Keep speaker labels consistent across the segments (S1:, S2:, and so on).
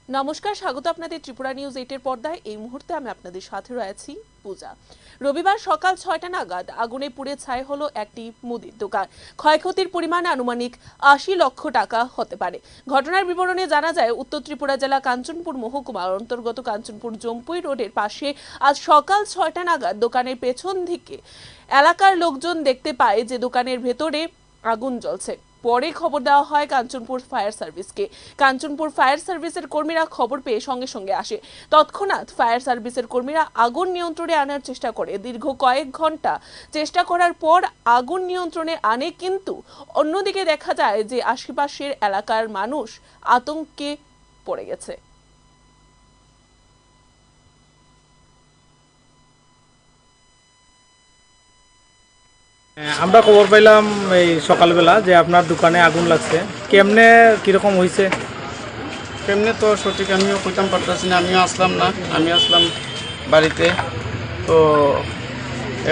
S1: নমস্কার, স্বাগত আপনাদের ত্রিপুরা নিউজ 8 এর পর্দায়। এই মুহূর্তে আমি আপনাদের সাথে রয়েছি পূজা। রবিবার সকাল 6টা নাগাদ আগুনে পুড়ে ছাই হলো একটি মুদির দোকান। ক্ষয়ক্ষতির পরিমাণ আনুমানিক 80 লক্ষ টাকা হতে পারে। ঘটনার বিবরণে জানা যায়, উত্তর ত্রিপুরা জেলা কাঞ্চনপুর মহকুমার অন্তর্গত কাঞ্চনপুর জম্পুই রোডের পাশে আজ সকাল 6টা নাগাদ দোকানের পেছন দিকে এলাকার লোকজন দেখতে পায় যে দোকানের ভেতরে আগুন জ্বলছে। পরে খবর দেওয়া হয় কাঞ্চনপুর ফায়ার সার্ভিসকে। কাঞ্চনপুর ফায়ার সার্ভিসের কর্মীরা খবর পেয়ে সঙ্গে সঙ্গে আসে। তৎক্ষণাৎ ফায়ার সার্ভিসের কর্মীরা আগুন নিয়ন্ত্রণে আনার চেষ্টা করে। দীর্ঘ কয়েক ঘন্টা চেষ্টা করার পর আগুন নিয়ন্ত্রণে আনে, কিন্তু অন্যদিকে দেখা যায় যে আশেপাশের এলাকার মানুষ আতঙ্কে পড়ে গেছে।
S2: আমরা খবর পাইলাম এই সকালবেলা যে আপনার দোকানে আগুন লাগছে। কেমনে কিরকম হয়েছে?
S3: কেমনে তো সঠিক আমিও কইতাম পারতেছি না। আমিও আসলাম না, আমি আসলাম বাড়িতে। তো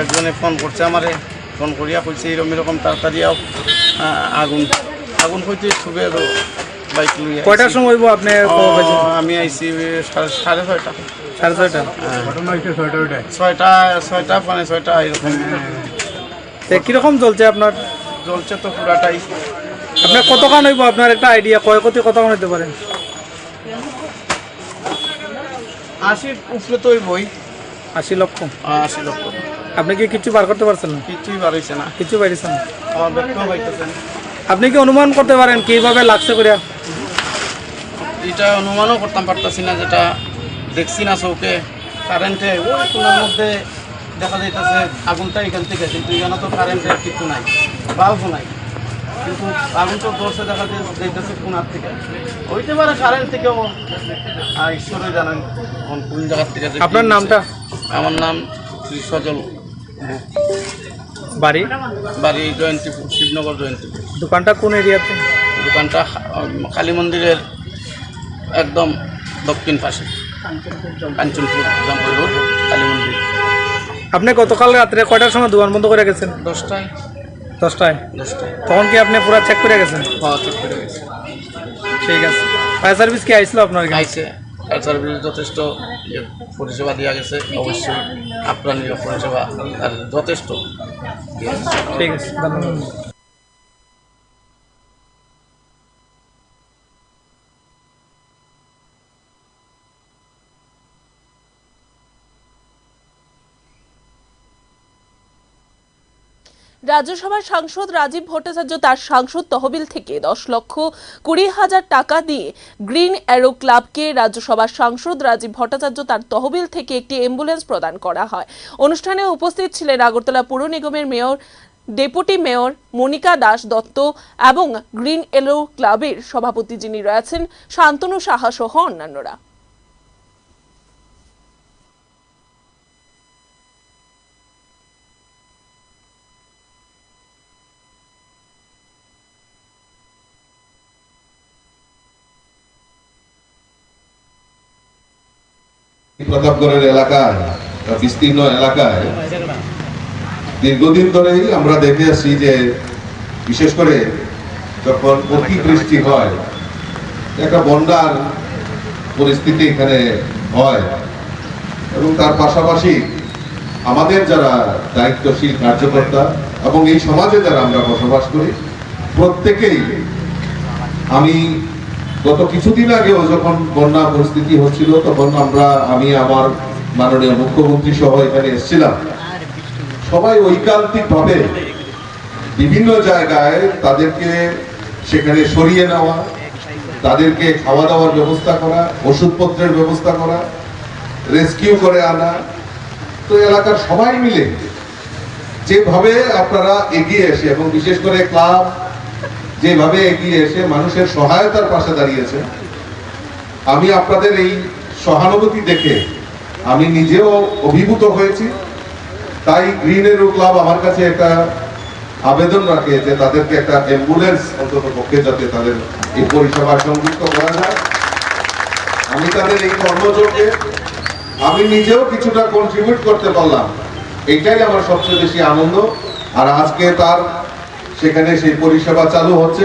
S3: একজনে ফোন করছে আমারে, ফোন করিয়া কইছে এরকম তাড়াতাড়ি আগুন আগুন হইতে ছুবে বাইক লইয়া।
S2: কয়টার সময় হইব আপনি খবর পাইছেন?
S3: আমি আইছি 6:30।
S2: 6:30?
S3: ছয়টা পৌনে 6টা এরকম
S2: কিরকম চলছে আপনার?
S3: জ্বলছে তো পুরাটাই।
S2: আপনার কতক্ষণ হইব, আপনার একটা আইডিয়া ক্ষয়ক্ষতি কতক্ষণ হইতে পারে?
S3: 80 উপরে তো বই
S2: 80 লক্ষ।
S3: 80 লক্ষ।
S2: আপনি কি কিছু বার করতে পারছেন না?
S3: কিছুই বাড়াইছে না,
S2: কিছু পাইছেন?
S3: আমার ব্যক্তিও পাইতেছে না।
S2: আপনি কি অনুমান করতে পারেন কিভাবে লাগছে করে?
S3: এটা অনুমানও করতাম পারতাছি না, যেটা দেখছি না চৌকে। কারেন্টে ওই কোনার মধ্যে দেখা যাইতেছে আগুনটা এখান থেকে, কিন্তু এখানে তো কারেন্টের কিছু নাই, বাল্বও নাই, কিন্তু আগুন তো ধরছে দেখা যাইতেছে কোনার থেকে। হইতে পারে কারেন্ট থেকেও, ঈশ্বরে জানেন কোন জায়গার থেকে।
S2: আপনার নামটা?
S3: আমার নাম শ্রী সজল।
S2: বাড়ি?
S3: বাড়ি জয়ন্তীপুর, শিবনগর জয়ন্তীপুর।
S2: দোকানটা কোন এরিয়াতে?
S3: দোকানটা কালী মন্দিরের একদম দক্ষিণ পাশে, কাঞ্চনপুর জম্পুই রোড, কালী মন্দির।
S2: আপনি গতকাল রাত্রে কয়টার সময় দোকান বন্ধ করে গেছেন?
S3: 10টায়।
S2: 10টায়?
S3: 10টায়।
S2: তখন কি আপনি পুরো চেক করে গেছেন?
S3: হ্যাঁ, চেক করে গেছে।
S2: ঠিক আছে। ফায়ার সার্ভিস কি আইছিল আপনার কাছে?
S3: আইছে। ফায়ার সার্ভিস যথেষ্ট পরিষেবা দেওয়া গেছে। অবশ্যই আপ্রাণীয় পরিষেবা আর যথেষ্ট।
S2: ঠিক আছে, ধন্যবাদ।
S1: রাজ্যসভার সাংসদ রাজীব ভট্টাচার্য তার সাংসদ তহবিল থেকে 10,20,000 টাকা দিয়ে গ্রিন অ্যারো ক্লাবকে রাজ্যসভার সাংসদ রাজীব ভট্টাচার্য তার তহবিল থেকে একটি অ্যাম্বুলেন্স প্রদান করা হয়। অনুষ্ঠানে উপস্থিত ছিলেন আগরতলা পুর নিগমের mayor, deputy mayor Monika Das Dutta এবং গ্রিন অ্যারো ক্লাবের সভাপতি যিনি রয়েছেন শান্তনু সাহা সহ অন্যান্যরা।
S4: প্রতাপগড়ের এলাকায়, বিস্তীর্ণ এলাকায় দীর্ঘদিন ধরেই আমরা দেখে আসছি যে বিশেষ করে যখন অতি বৃষ্টি হয়, একটা বন্যার পরিস্থিতি এখানে হয়, এবং তার পাশাপাশি আমাদের যারা দায়িত্বশীল কার্যকর্তা এবং এই সমাজে যারা আমরা বসবাস করি, প্রত্যেকেই, আমি গত কিছুদিন আগেও যখন বন্যা পরিস্থিতি হচ্ছিল তখন আমি আমার মাননীয় মুখ্যমন্ত্রী সহ এখানে এসেছিলাম। সবাই ঐকান্তিক ভাবে বিভিন্ন জায়গায় তাদেরকে সেখানে সরিয়ে নেওয়া, তাদেরকে খাওয়া দাওয়ার ব্যবস্থা করা, ওষুধপত্রের ব্যবস্থা করা, রেস্কিউ করে আনা। তো এলাকার সবাই মিলে যেভাবে আপনারা এগিয়ে এসে, এবং বিশেষ করে ক্লাব যেভাবে এগিয়ে এসে মানুষের সহায়তার পাশে দাঁড়িয়েছে, আমি আপনাদের এই সহানুভূতি দেখে আমি নিজেও অভিভূত হয়েছি। তাই গ্রিন অ্যারো ক্লাব আমার কাছে একটা আবেদন রাখে যে তাদেরকে একটা অ্যাম্বুলেন্স অন্তত পক্ষে যাতে তাদের এই পরিষেবা সংযুক্ত করা যায়। আমি তাদের এই কর্মযোগে আমি নিজেও কিছুটা কন্ট্রিবিউট করতে পারলাম, এটাই আমার সবচেয়ে বেশি আনন্দ। আর আজকে তার সেখানে সেই পরিষেবা চালু হচ্ছে।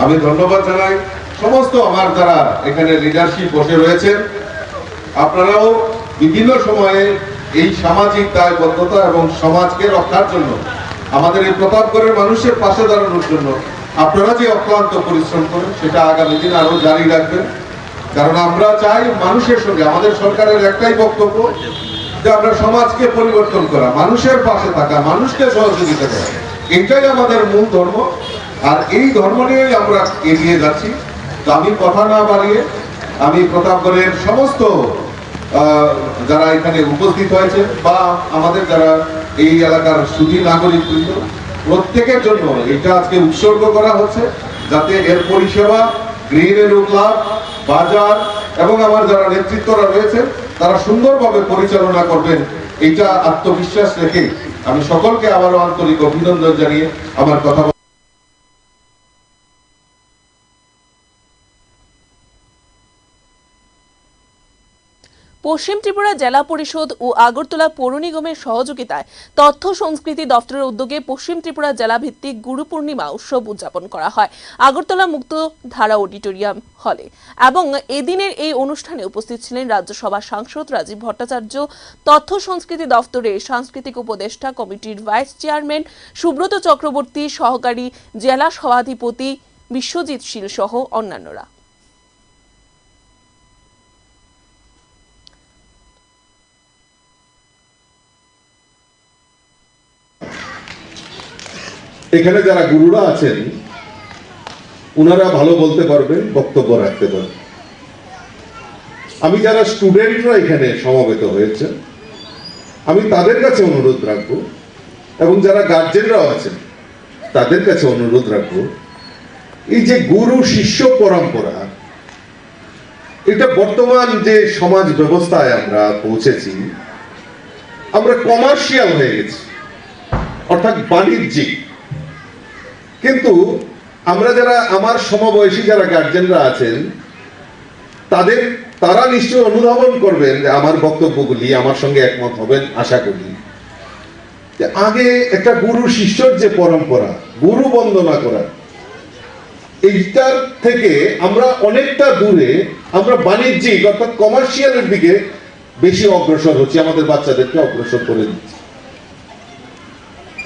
S4: আমি ধন্যবাদ জানাই সমস্ত আমার যারা এখানে লিডারশিপ বসে রয়েছেন, আপনারাও বিভিন্ন সময়ে এই সামাজিক দায়বদ্ধতা এবং সমাজকে রক্ষার জন্য, আমাদের এই প্রতাপগড়ের মানুষের পাশে দাঁড়ানোর জন্য আপনারা যে অক্লান্ত পরিশ্রম করেন সেটা আগামী দিন আরো জারি রাখবেন। কারণ আমরা চাই মানুষের সঙ্গে, আমাদের সরকারের একটাই বক্তব্য যে আমরা সমাজকে পরিবর্তন করা, মানুষের পাশে থাকা, মানুষকে সহযোগিতা করা, এটাই আমাদের মূল ধর্ম। আর এই ধর্ম নিয়েই আমরা এগিয়ে যাচ্ছি। তো আমি কথা না বাড়িয়ে আমি প্রতাপগড়ের সমস্ত যারা এখানে উপস্থিত হয়েছে বা আমাদের যারা এই এলাকার সুধী নাগরিকবৃন্দ, প্রত্যেকের জন্য এটা আজকে উৎসর্গ করা হচ্ছে, যাতে এর পরিষেবা, গৃহিণীর উল্লাভ, বাজার এবং আমার যারা নেতৃত্বরা রয়েছে তারা সুন্দরভাবে পরিচালনা করবেন, এইটা আত্মবিশ্বাস রেখে আমি সকলকে আবারও আন্তরিক অভিনন্দন জানিয়ে আমার কথা।
S1: পশ্চিম ত্রিপুরা জেলা পরিষদ ও আগরতলা পৌর নিগমের সহযোগিতায় তথ্য সংস্কৃতি দপ্তরের উদ্যোগে পশ্চিম ত্রিপুরা জেলা ভিত্তিক গুরু পূর্ণিমা উৎসব উদযাপন করা হয় আগরতলা মুক্ত ধারা অডিটোরিয়াম হলে। এবং এদিনের এই অনুষ্ঠানে উপস্থিত ছিলেন রাজ্যসভা সাংসদ রাজীব ভট্টাচার্য, তথ্য সংস্কৃতি দপ্তরের সাংস্কৃতিক উপদেষ্টা কমিটির ভাইস চেয়ারম্যান সুব্রত চক্রবর্তী, সহকারী জেলা সভাধিপতি বিশ্বজিৎ শীল সহ অন্যান্যরা।
S5: এখানে যারা গুরুরা আছেন উনারা ভালো বলতে পারবেন, বক্তব্য রাখতে পারবেন। আমি যারা স্টুডেন্টরা এখানে সমবেত হয়েছে আমি তাদের কাছে অনুরোধ রাখবো, এবং যারা গার্জেনরাও আছেন তাদের কাছে অনুরোধ রাখবো, এই যে গুরু শিষ্য পরম্পরা, এটা বর্তমান যে সমাজ ব্যবস্থায় আমরা পৌঁছেছি, আমরা কমার্শিয়াল হয়ে গেছি, অর্থাৎ বাণিজ্যিক। কিন্তু আমরা যারা আমার সমবয়সী যারা গার্জেনরা আছেন তারা নিশ্চয়ই অনুধাবন করবেন যে আমার বক্তব্যগুলি আমার সঙ্গে একমত হবেন আশা করি। আগে একটা গুরু শিষ্যর যে পরম্পরা, গুরু বন্দনা করা, এইটার থেকে আমরা অনেকটা দূরে আমরা বাণিজ্যিক অর্থাৎ কমার্শিয়ালের দিকে বেশি অগ্রসর হচ্ছি, আমাদের বাচ্চাদেরকে অগ্রসর করে দিচ্ছি।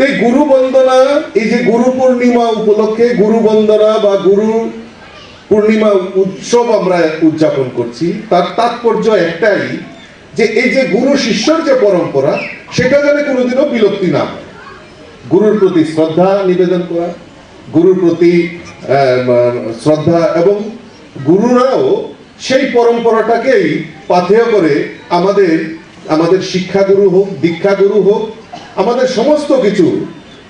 S5: এই গুরু বন্দনা, এই যে গুরু পূর্ণিমা উপলক্ষে গুরু বন্দনা বা গুরু পূর্ণিমা উৎসব আমরা উদযাপন করছি, তার তাৎপর্য একটাই যে এই যে গুরু শিষ্যর যে পরম্পরা সেটা যেন কোনোদিনও বিলুপ্তি না হয়। গুরুর প্রতি শ্রদ্ধা নিবেদন করা, গুরুর প্রতি শ্রদ্ধা, এবং গুরুরাও সেই পরম্পরাটাকেই পাথেয় করে আমাদের শিক্ষাগুরু হোক, দীক্ষাগুরু হোক, আমাদের সমস্ত কিছু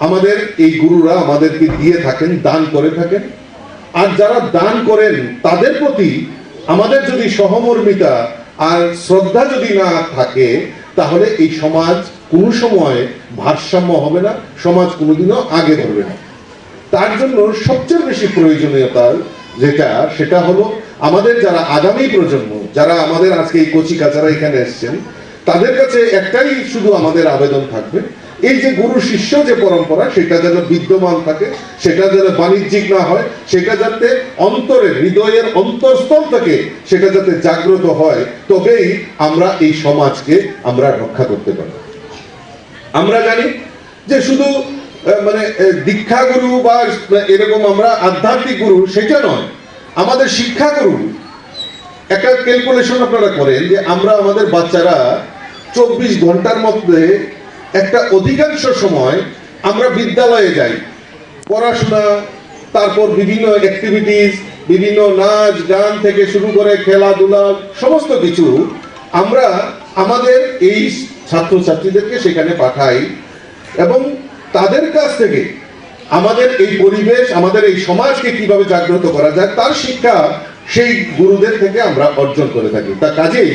S5: আমাদের এই গুরুরা আমাদেরকে দিয়ে থাকেন, দান করে থাকেন। আর যারা দান করেন তাদের প্রতি আমাদের যদি সহমর্মিতা আর শ্রদ্ধা যদি না থাকে, তাহলে এই সমাজ কোনো সময় ভারসাম্য হবে না, সমাজ কোনোদিনও আগে ধরবে না। তার জন্য সবচেয়ে বেশি প্রয়োজনীয়তা সেটা হলো আমাদের যারা আগামী প্রজন্ম, যারা আমাদের আজকে এই কচি কাচারা এখানে এসছেন, তাদের কাছে একটাই শুধু আমাদের আবেদন থাকবে, এই যে গুরু শিষ্য যে পরম্পরা সেটা যেন বিদ্যমান থাকে, সেটা যেন বাণিজ্যিক না হয়, সেটা যাতে অন্তরের হৃদয়ের অন্তঃস্থল থেকে সেটা যাতে জাগ্রত হয়, তবেই আমরা এই সমাজকে আমরা রক্ষা করতে পারি। আমরা জানি যে শুধু দীক্ষাগুরু বা এরকম আমরা আধ্যাত্মিক গুরু সেটা নয়, আমাদের শিক্ষাগুরু একটা ক্যালকুলেশন আপনারা করেন যে আমরা আমাদের বাচ্চারা 24 ঘন্টার মধ্যে একটা অধিকাংশ সময় আমরা বিদ্যালয়ে যাই, পড়াশোনা, তারপর বিভিন্ন অ্যাক্টিভিটিস, বিভিন্ন নাচ গান থেকে শুরু করে খেলাধুলা সমস্ত কিছু আমরা আমাদের এই ছাত্রছাত্রীদেরকে সেখানে পাঠাই, এবং তাদের কাছ থেকে আমাদের এই পরিবেশ, আমাদের এই সমাজকে কিভাবে জাগ্রত করা যায় তার শিক্ষা সেই গুরুদের থেকে আমরা অর্জন করে থাকি। তা কাজেই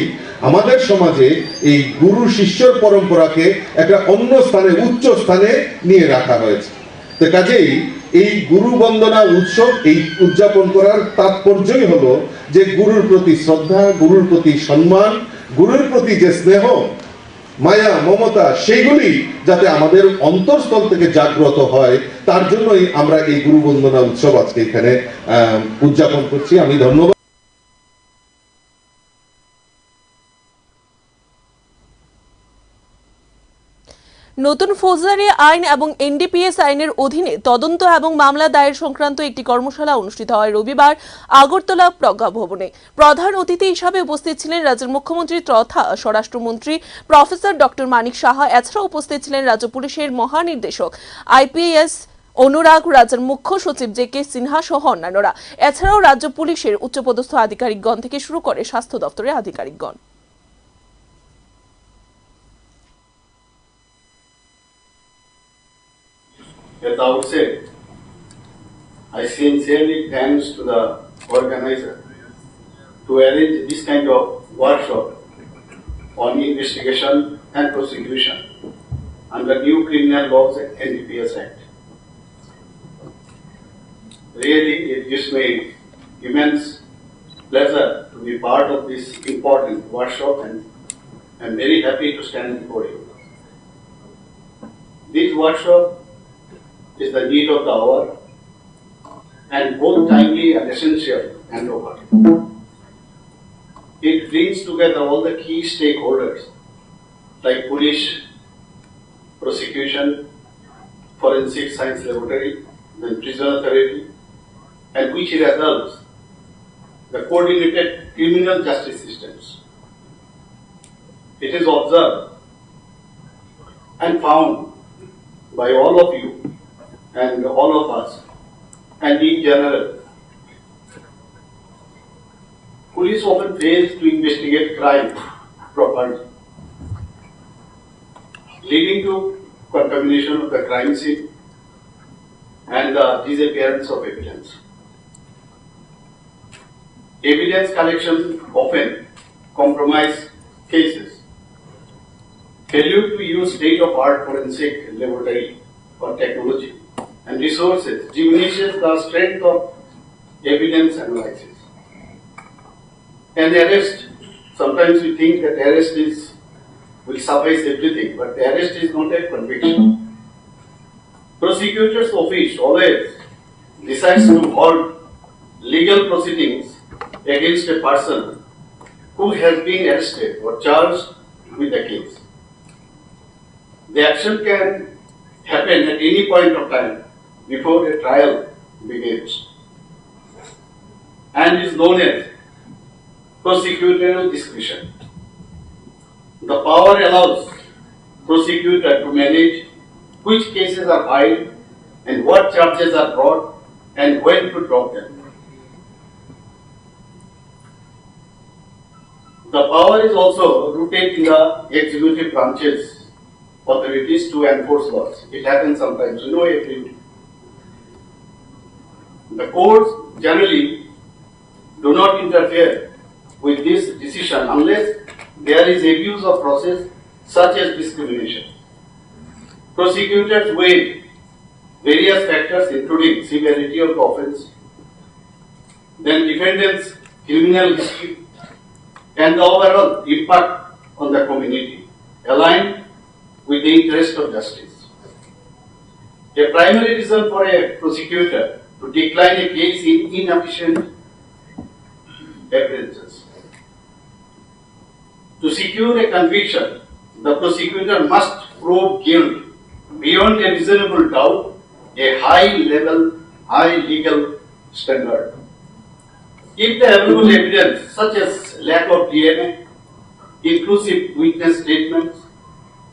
S5: আমাদের সমাজে এই গুরু শিষ্যর পরম্পরাকে একটা অন্য স্থানে, উচ্চ স্থানে নিয়ে রাখা হয়েছে। তো কাজেই এই গুরু বন্দনা উৎসব এই উদযাপন করার তাৎপর্যই হলো যে গুরুর প্রতি শ্রদ্ধা, গুরুর প্রতি সম্মান, গুরুর প্রতি যে স্নেহ, মায়া মমতা সেইগুলি যাতে আমাদের অন্তঃস্থল থেকে জাগ্রত হয়, তার জন্যই আমরা এই গুরু বন্দনা উৎসব আজকে এখানে উদযাপন করছি। আমি ধন্যবাদ।
S1: নতুন ফৌজদারি আইন এবং এনডিপিএস আইনের অধীনে তদন্ত এবং মামলা দায়ের সংক্রান্ত একটি কর্মশালা অনুষ্ঠিত হয় রবিবার আগরতলা প্রজ্ঞা ভবনে। প্রধান অতিথি হিসাবে উপস্থিত ছিলেন রাজ্যের মুখ্যমন্ত্রী তথা স্বরাষ্ট্রমন্ত্রী প্রফেসর ডক্টর মানিক সাহা। এছাড়াও উপস্থিত ছিলেন রাজ্য পুলিশের মহানির্দেশক আইপিএস অনুরাগ, রাজ্যের মুখ্য সচিব জে.কে. সিনহা সহ অন্যান্যরা। এছাড়াও রাজ্য পুলিশের উচ্চপদস্থ আধিকারিকগণ থেকে শুরু করে স্বাস্থ্য দপ্তরের আধিকারিকগণ।
S6: At the outset, I sincerely thanks to the organizer to arrange this kind of workshop on investigation and prosecution under new criminal laws and NDPS Act. Really, it gives me immense pleasure to be part of this important workshop, and I'm very happy to stand before you. This workshop is the need of the hour and both timely and essential handover. It brings together all the key stakeholders like police, prosecution, forensic science laboratory, then prison authority, and which results the coordinated criminal justice systems. It is observed and found by all of you and all of us, and in general, police often fails to investigate crime properly, leading to contamination of the crime scene and the disappearance of evidence. Evidence collection often compromise cases. Failure to use state-of-art forensic laboratory or technology and resources diminishes the strength of evidence analysis. And arrest, sometimes we think that arrest will suffice everything, but the arrest is not a conviction. Prosecutor's office always decides to hold legal proceedings against a person who has been arrested or charged with the case. The action can happen at any point of time before a trial begins and is known as prosecutorial discretion. The power allows prosecutor to manage which cases are filed and what charges are brought and when to drop them. The power is also rooted in the executive branches authorities to enforce laws. It happens sometimes, every day. The courts generally do not interfere with this decision unless there is abuse of process such as discrimination. Prosecutors weigh various factors including severity of the offense, then defendant's criminal history, and the overall impact on the community, aligned with the interest of justice. A primary reason for a prosecutor to decline a case in inefficient evidences. To secure a conviction, the prosecutor must prove guilt beyond a reasonable doubt, a high legal standard. If the available evidence, such as lack of DNA, inclusive witness statements,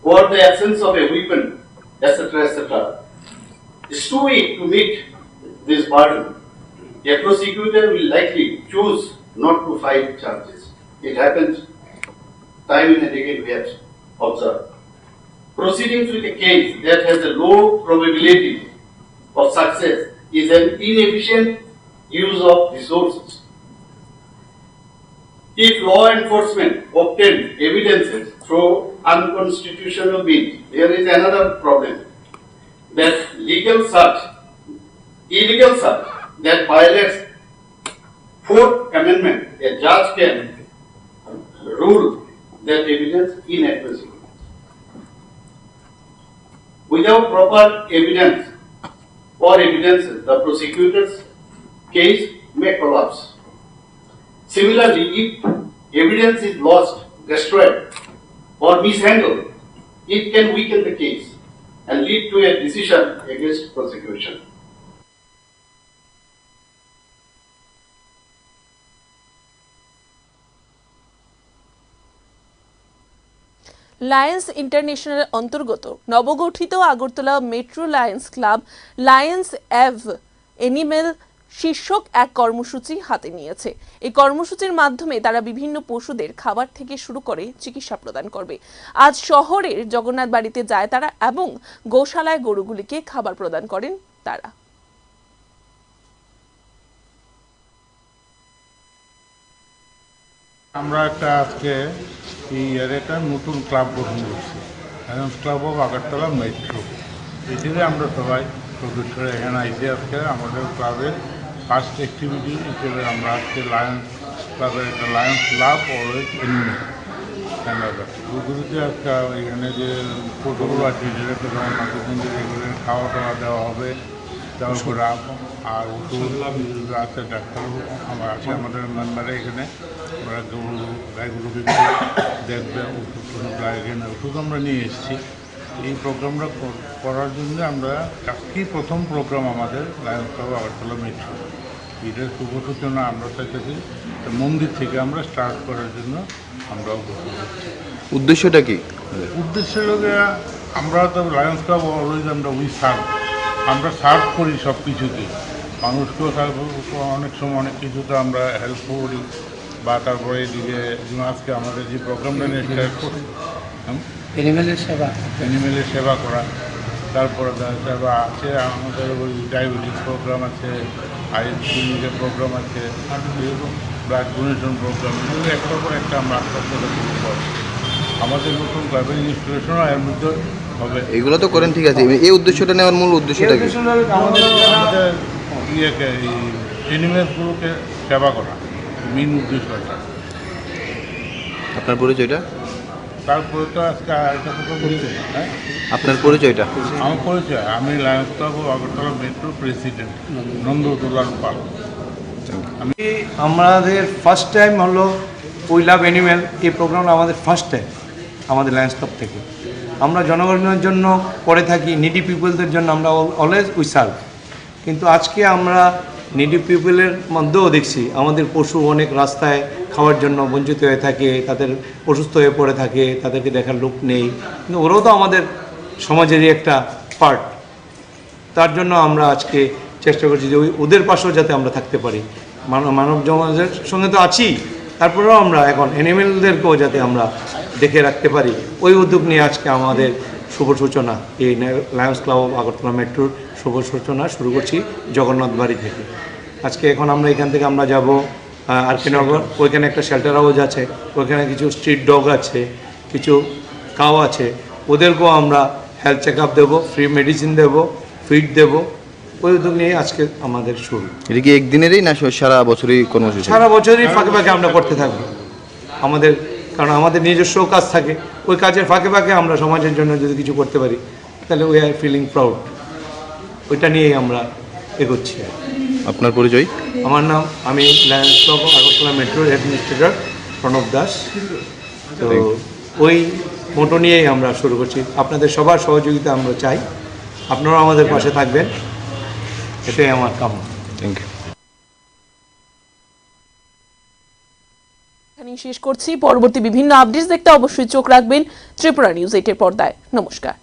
S6: or the absence of a weapon, etc., is too weak to meet this burden, a prosecutor will likely choose not to file charges. It happens time and again we have observed. Proceedings with a case that has a low probability of success is an inefficient use of resources. If law enforcement obtains evidences through unconstitutional means, there is another problem, that illegal search that violates Fourth Amendment. A judge can rule that evidence inadmissible. without proper evidence or evidences, the prosecutor's case may collapse. Similarly, if evidence is lost, destroyed, or mishandled, it can weaken the case and lead to a decision against prosecution.
S1: Lions International অন্তর্গত নবগঠিত Agartala metro Lions club Lions of animal শীর্ষক এক কর্মসূচি হাতে নিয়েছে। এই কর্মসূচির মাধ্যমে তারা বিভিন্ন পশুদের খাবার থেকে শুরু করে চিকিৎসা প্রদান করবে। আজ শহরের জগন্নাথ বাড়িতে যায় তারা এবং গোশালায় গরুগুলিকে খাবার প্রদান করেন তারা।
S7: আমরা আজকে এই একটা নতুন ক্লাব গঠন করছি, Lions club of Agartala metro. এটিতে আমরা সবাই সদস্যরা এখানে আইসি। আজকে আমাদের ক্লাবের ফার্স্ট অ্যাক্টিভিটি হিসেবে আমরা আজকে লায়ন্স ক্লাবের একটা লায়ন্স ক্লাব অলওয়েজ এনিমেল ওগুলোতে আজকে এখানে যে পশুগুলো আছে যেটাকে যেমন মাতৃমন্দির এগুলো খাওয়া দাওয়া দেওয়া হবে, তারপর আর ওষুধ আছে, ডাক্তার আছে আমাদের মেম্বারে এখানে, ওরা গরু গাইগুলোকে দেখবে, ওষুধ এখানে ওষুধ আমরা নিয়ে এসেছি। এই প্রোগ্রামটা করার জন্য আমরা আজকেই প্রথম প্রোগ্রাম আমাদের লায়ন্স ক্লাব আগরতলা মেট্রো। এটার শুভ সূচনা আমরা চাইতেছি মন্দির থেকে আমরা স্টার্ট করার জন্য আমরাও করতে পারছি।
S8: উদ্দেশ্যটা কি?
S7: উদ্দেশ্য লোকে আমরা তো লায়ন্স ক্লাব অলওয়েজ আমরা সার্ভ করি সব কিছুতে, মানুষকেও সার্ভ, অনেক সময় অনেক কিছুতে আমরা হেল্প করি। বা তারপরে এদিকে আজকে আমাদের যে প্রোগ্রামটা নিয়ে স্টার্ট করি অ্যানিমেলের সেবা করা, তারপরে সেবা আছে আমাদের ওই ডায়াবেটিস প্রোগ্রাম আছে, আইএস ক্লিনিকের প্রোগ্রাম আছে, এরকম ব্লাড ডোনেশন প্রোগ্রাম, এগুলো একটার পর একটা আমরা আস্তে আস্তে শুরু করি। আমাদের নতুন ক্লাবের ইনস্টলেশনও এর মধ্যে হবে।
S8: এগুলো তো করেন, ঠিক আছে, এই উদ্দেশ্যটা নেওয়ার মূল উদ্দেশ্যটা কি?
S7: আমাদের ইয়েকে এই অ্যানিমেলসগুলোকে সেবা করা মেন উদ্দেশ্যটা।
S8: আপনার পরিচয়টা?
S7: তারপরে তো আজকে আরেকটা কথা বলতে, হ্যাঁ,
S8: আপনার পরিচয়টা?
S7: আমার পরিচয়, আমি Lions club Agartala metro president Nandadulal Pal.
S9: আমাদের ফার্স্ট টাইম হলো উই লাভ অ্যানিম্যাল, এই প্রোগ্রামটা আমাদের ফার্স্ট টাইম আমাদের লায়ন্স ক্লাব থেকে। আমরা জনগণের জন্য করে থাকি, নিডি পিপলদের জন্য আমরা অলওয়েজ উই সার্ভ। কিন্তু আজকে আমরা নিডি পিপলের মধ্যেও দেখছি আমাদের পশু অনেক রাস্তায় খাওয়ার জন্য বঞ্চিত হয়ে থাকে, তাদের অসুস্থ হয়ে পড়ে থাকে, তাদেরকে দেখার লোক নেই, কিন্তু ওরাও তো আমাদের সমাজেরই একটা পার্ট। তার জন্য আমরা আজকে চেষ্টা করছি যে ওদের পাশেও যাতে আমরা থাকতে পারি। মানব সমাজের সঙ্গে তো আছি, তারপরেও আমরা এখন অ্যানিমেলদেরকেও যাতে আমরা দেখে রাখতে পারি, ওই উদ্যোগ নিয়ে আজকে আমাদের শুভ সূচনা, এই লায়ন্স ক্লাব অফ আগরতলা মেট্রোর শুভ সূচনা শুরু করছি জগন্নাথ বাড়ি থেকে। আজকে এখন আমরা এখান থেকে আমরা যাব আরকেনগর, ওইখানে একটা শেল্টার হাউস আছে, ওইখানে কিছু স্ট্রিট ডগ আছে, কিছু কাউ আছে, ওদেরকেও আমরা হেলথ চেক আপ দেবো, ফ্রি মেডিসিন দেবো, ফিড দেবো। ওই উদ্যোগ নিয়ে আজকে আমাদের শুরু।
S8: এটা কি একদিনেরই না সারা বছরই কর্মসূচি?
S9: সারা বছরই ফাঁকে ফাঁকে আমরা করতে থাকবো আমাদের, কারণ আমাদের নিজস্ব কাজ থাকে, ওই কাজের ফাঁকে ফাঁকে আমরা সমাজের জন্য যদি কিছু করতে পারি তাহলে উই আর ফিলিং প্রাউড। ওইটা নিয়েই আমরা এগোচ্ছি।
S8: আপনার পরিচয়?
S9: আমার নাম, আমি লায়ন্স ক্লাব আগরতলা মেট্রোর অ্যাডমিনিস্ট্রেটর প্রণব দাস। তো ওই মোটো নিয়েই আমরা শুরু করছি। আপনাদের সবার সহযোগিতা আমরা চাই, আপনারাও আমাদের পাশে থাকবেন, এটাই আমার কামনা।
S8: Thank you.
S1: এখানেই শেষ করছি। পরবর্তী বিভিন্ন আপডেটস দেখতে অবশ্যই চোখ রাখবেন ত্রিপুরা নিউজ 8 এর পর্দায়। নমস্কার।